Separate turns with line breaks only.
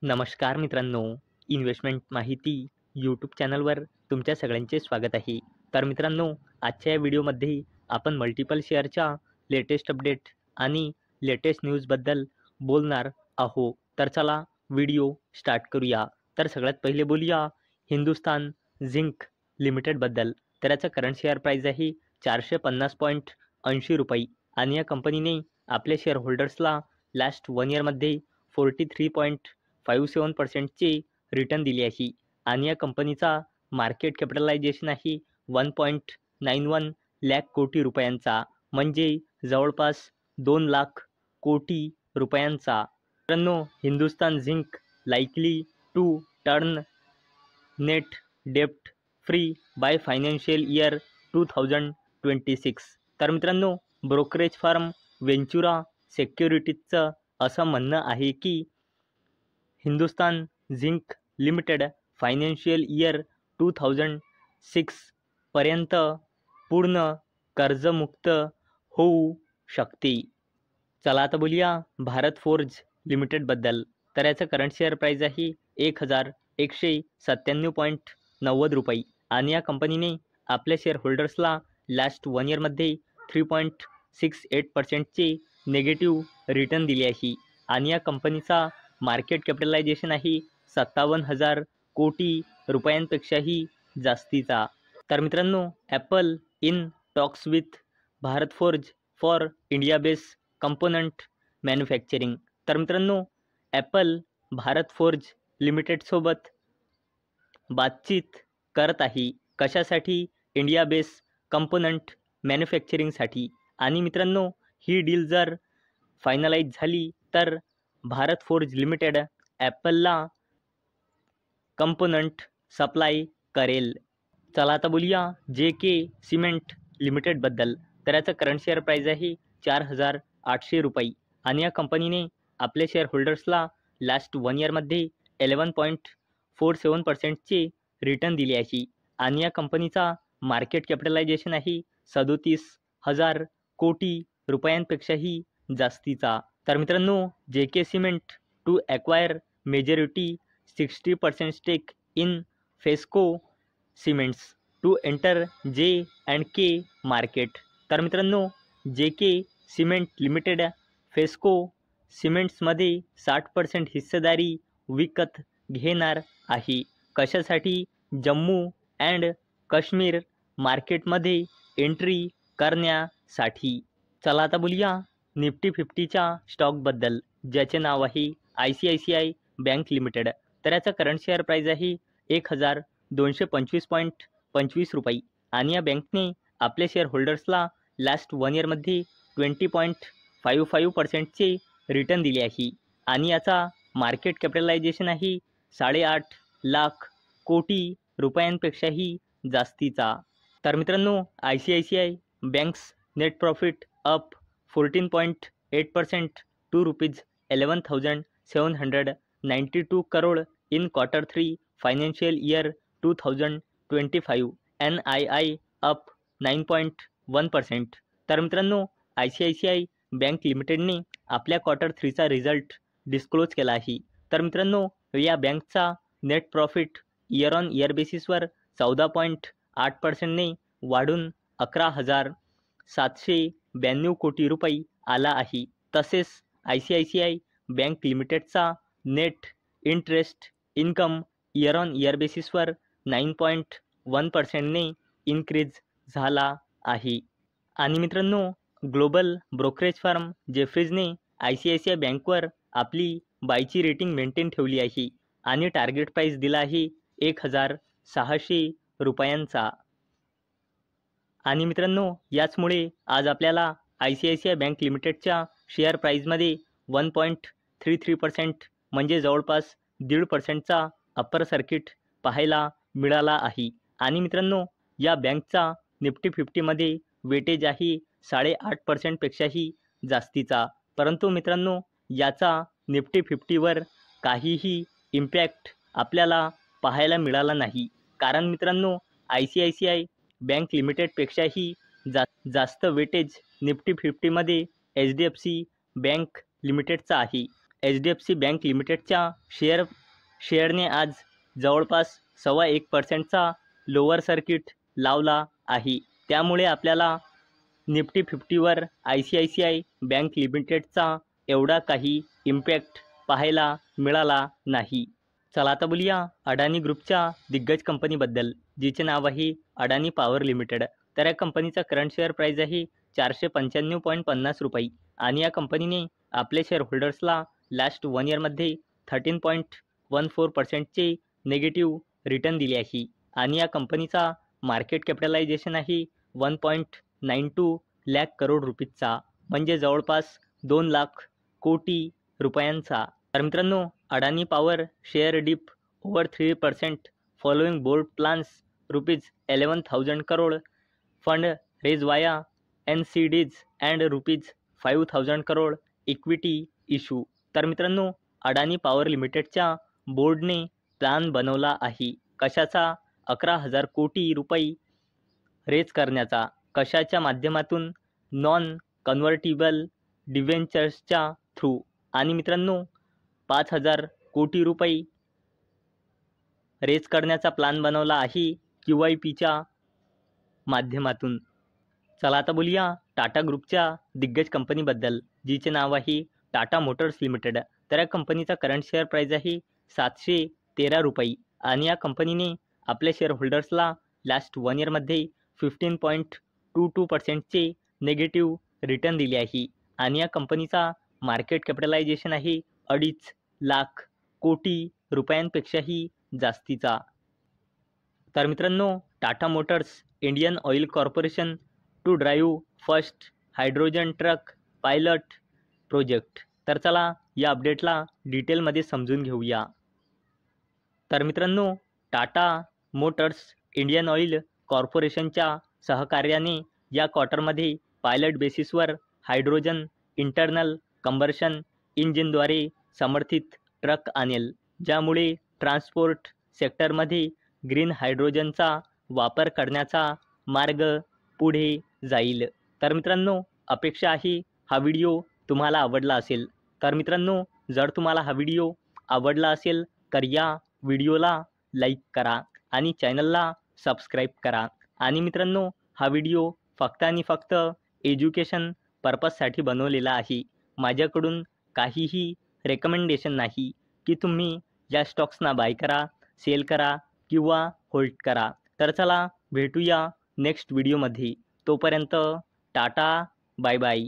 नमस्कार मित्रांनो, इन्व्हेस्टमेंट माहिती यूट्यूब चॅनलवर तुमच्या सगळ्यांचे स्वागत आहे. तर मित्रांनो, आजच्या या व्हिडिओमध्ये आपण मल्टिपल शेअरच्या लेटेस्ट अपडेट आणि लेटेस्ट न्यूजबद्दल बोलणार आहोत. तर चला व्हिडिओ स्टार्ट करूया. तर सगळ्यात पहिले बोलूया हिंदुस्तान झिंक लिमिटेडबद्दल. तर याचं करंट शेअर प्राईस आहे 450.80 रुपये आणि या कंपनीने आपल्या शेअर होल्डर्सला लास्ट 1 इयरमध्ये 43.57%चे रिटर्न दिले आहे आणि या कंपनीचा मार्केट कॅपिटलायझेशन आहे 1.91 लाख कोटी रुपयांचा, म्हणजे जवळपास 2 लाख कोटी रुपयांचा. मित्रांनो, Hindustan Zinc likely to turn net डेप्ट फ्री बाय फायनान्शियल इयर 2026. तर मित्रांनो, ब्रोकरेज फर्म वेंचुरा सिक्युरिटीजचं असं म्हणणं आहे की Hindustan zinc limited financial year 2006 पर्यंत पूर्ण कर्जमुक्त होऊ शकते. चला आता बोलूया भारत फोर्ज लिमिटेडबद्दल. तर याचं करंट शेअर प्राईस आहे 1197.90 रुपये आणि या कंपनीने आपल्या शेअर होल्डर्सला लास्ट 1 इयरमध्ये 3.68%चे नेगेटिव्ह रिटर्न दिले आहे आणि या कंपनीचा मार्केट कॅपिटलायझेशन आहे 57,000 कोटी रुपयांपेक्षाही जास्तीचा. तर मित्रांनो, Apple in talks with Bharat forge for India base component manufacturing. तर मित्रांनो, ॲपल भारत फोर्ज लिमिटेडसोबत बातचीत करत आहे. कशासाठी? इंडिया बेस कंपोनंट मॅन्युफॅक्चरिंगसाठी. आणि मित्रांनो, ही डील जर फायनलाइज झाली तर भारत फोर्ज लिमिटेड ॲपलला कंपोनंट सप्लाय करेल. चला आता बोलूया JK सिमेंट लिमिटेडबद्दल. तर याचं करंट शेअर प्राईस आहे 4,800 रुपये आणि या कंपनीने आपल्या शेअर होल्डर्सला लास्ट 1 इयरमध्ये 11.47%चे रिटर्न दिले आहे आणि या कंपनीचा मार्केट कॅपिटलायझेशन आहे 37,000 कोटी रुपयांपेक्षाही जास्तीचा. तर मित्रांनो, JK cement to acquire majority 60% stake in Fesco cements to enter J&K market. तर मित्रांनो, JK सिमेंट लिमिटेड फेस्को सिमेंट्समध्ये 60% हिस्सेदारी विकत घेणार आहे. कशासाठी? जम्मू अँड काश्मीर मार्केटमध्ये एंट्री करण्यासाठी. चला आता बोलूया निफ्टी 50च्या स्टॉकबद्दल, ज्याचे नाव आहे ICICI बँक लिमिटेड. तर याचा करंट शेअर प्राईस आहे 1,225.25 रुपये आणि या बँकने आपल्या शेअर होल्डर्सला लास्ट 1 इयरमध्ये 20.55%चे रिटर्न दिले आहे आणि याचा मार्केट कॅपिटलायझेशन आहे 8.5 लाख कोटी रुपयांपेक्षाही जास्तीचा. तर मित्रांनो, ICICI banks net profit up 14.8% to ₹11,792 crore in Q3 financial year 2025. NII up 9.1%. तर मित्रांनो, ICICI बँक लिमिटेडने आपल्या Q3चा रिझल्ट डिस्क्लोज केला आहे. तर मित्रांनो, या बँकचा net profit year on year बेसिसवर 14.8%ने वाढून 11,792 कोटी रुपये आला आहे. तसेच ICICI बँक लिमिटेडचा net interest income year on year बेसिसवर 9.1%ने इन्क्रीज झाला आहे. आणि मित्रांनो, ग्लोबल ब्रोकरेज फर्म जेफ्रीजने ICICI बँकवर आपली बायची रेटिंग मेंटेन ठेवली आहे आणि टार्गेट प्राईस दिला आहे 1,600 रुपयांचा. आणि मित्रांनो, याचमुळे आज आपल्याला ICICI बँक लिमिटेडच्या शेअर प्राईजमध्ये 1.33% म्हणजे जवळपास 1.5%चा अप्पर सर्किट पाहायला मिळाला आहे. आणि मित्रांनो, या बँकचा निफ्टी 50मध्ये वेटेज आहे 8.5% पेक्षाही जास्तीचा. परंतु मित्रांनो, याचा निफ्टी 50वर काहीही इम्पॅक्ट आपल्याला पाहायला मिळाला नाही. कारण मित्रांनो, ICICI बँक लिमिटेडपेक्षाही जास्त वेटेज निफ्टी 50मध्ये HDFC बँक लिमिटेडचा आहे. HDFC बँक लिमिटेडच्या शेअरने आज जवळपास 1.25% लोअर सर्किट लावला आहे. त्यामुळे आपल्याला निफ्टी 50वर ICICI बँक लिमिटेडचा एवढा काही इम्पॅक्ट पाहायला मिळाला नाही. चला आता बोलूया अडानी ग्रुपच्या दिग्गज कंपनीबद्दल, जिचे नाव आहे अडानी पॉवर लिमिटेड. तर या कंपनीचा करंट शेअर प्राईस आहे 495.50 रुपये आणि या कंपनीने आपल्या शेअर होल्डर्सला लास्ट 1 इयरमध्ये 13.14% नेगेटिव्ह रिटर्न दिले आहे आणि या कंपनीचा मार्केट कॅपिटलायझेशन आहे 1.92 लाख करोड रुपीजचा, म्हणजे जवळपास 2 लाख कोटी रुपयांचा. तर मित्रांनो, Adani power share dip over 3% following board plans ₹11,000 crore fund raise via NCDs and ₹5,000 crore equity issue. तर मित्रांनो, अडानी पॉवर लिमिटेडच्या बोर्डने प्लॅन बनवला आहे कशाचा? 11,000 कोटी रुपये रेज करण्याचा. कशाच्या माध्यमातून? नॉन कन्व्हर्टिबल डिव्हेंचर्सच्या थ्रू. आणि मित्रांनो, 5,000 कोटी रुपये रेज करण्याचा प्लॅन बनवला आहे QIPच्या माध्यमातून. चला आता बोलूया टाटा ग्रुपच्या दिग्गज कंपनीबद्दल, जिचे नाव आहे टाटा मोटर्स लिमिटेड. तर या कंपनीचा करंट शेअर प्राईस आहे 713 रुपये आणि या कंपनीने आपल्या शेअर होल्डर्सला लास्ट 1 इयरमध्ये 15.22% नेगेटिव्ह रिटर्न दिले आहे आणि या कंपनीचा मार्केट कॅपिटलायझेशन आहे 2.5 लाख कोटी रुपयांपेक्षाही जास्तीचा. तर मित्रांनो, Tata Motors Indian Oil Corporation to drive first hydrogen truck pilot project. तर चला या अपडेटला डिटेलमध्ये समजून घेऊया. तर मित्रांनो, टाटा मोटर्स इंडियन ऑइल कॉर्पोरेशनच्या सहकार्याने या क्वार्टरमध्ये पायलट बेसिसवर हायड्रोजन इंटरनल कंबर्शन इंजिनद्वारे समर्थित ट्रक आणेल, ज्यामुळे ट्रान्सपोर्ट सेक्टरमध्ये ग्रीन हायड्रोजनचा वापर करण्याचा मार्ग पुढे जाईल. तर मित्रांनो, अपेक्षा आहे हा व्हिडिओ तुम्हाला आवडला असेल. तर मित्रांनो, जर तुम्हाला हा व्हिडिओ आवडला असेल तर या व्हिडिओला लाईक करा आणि चॅनलला सबस्क्राईब करा. आणि मित्रांनो, हा व्हिडिओ फक्त आणि फक्त एज्युकेशन पर्पजसाठी बनवलेला आहे. माझ्याकडून काहीही रेकमेंडेशन नाही की तुम्ही या स्टॉक्सना बाय करा, सेल करा किंवा होल्ड करा. तर चला भेटूया नेक्स्ट व्हिडिओमध्ये. तोपर्यंत टाटा, बाय बाय.